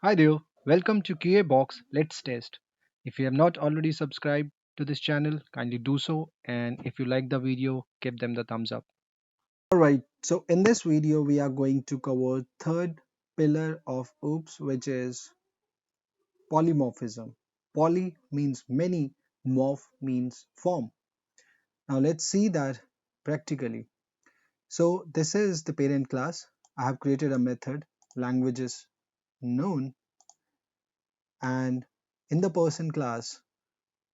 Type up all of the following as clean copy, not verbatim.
Hi there, welcome to QA Box Let's Test. If you have not already subscribed to this channel, kindly do so, and if you like the video, give them the thumbs up. Alright, so in this video we are going to cover third pillar of OOPS, which is polymorphism. Poly means many, morph means form. Now let's see that practically. So this is the parent class. I have created a method, languages known, and in the person class,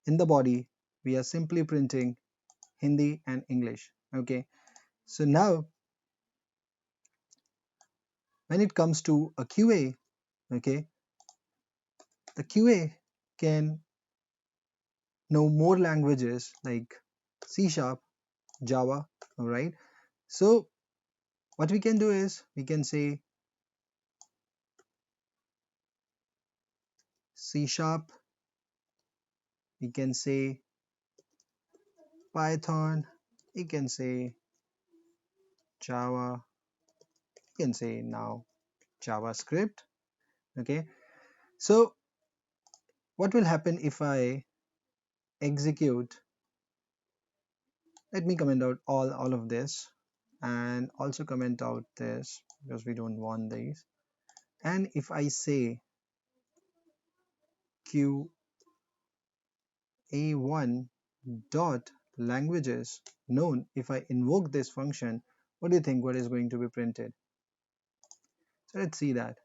in the body, we are simply printing Hindi and English. Okay, so now when it comes to a QA, okay, the QA can know more languages like C sharp, Java, alright. So what we can do is we can say C sharp, we can say Python, we can say Java, we can say now JavaScript. Okay, so what will happen if I execute? Let me comment out all of this and also comment out this because we don't want these. And if I say qa1 dot languages known, if I invoke this function, what do you think what is going to be printed? So let's see that.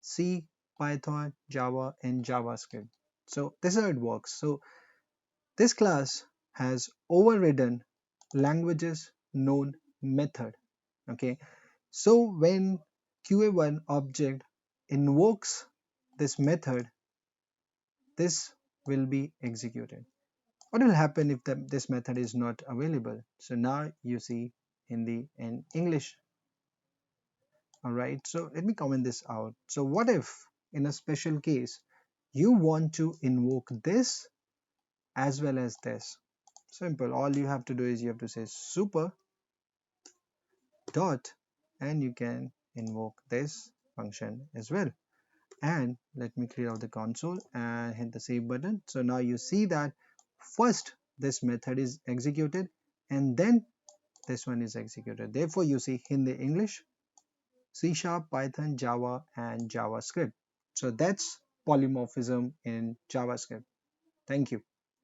C, Python, Java, and JavaScript. So this is how it works. So this class has overridden languages known method. Okay, so when qa1 object invokes this method, this will be executed. What will happen if this method is not available? So now you see Hindi and English. Alright, so let me comment this out. So what if in a special case you want to invoke this as well as this? Simple, all you have to do is you have to say super dot and you can invoke this function as well. And let me clear out the console and hit the save button. So now you see that first this method is executed and then this one is executed. Therefore you see Hindi, English, C sharp, Python, Java, and JavaScript. So that's polymorphism in JavaScript. Thank you.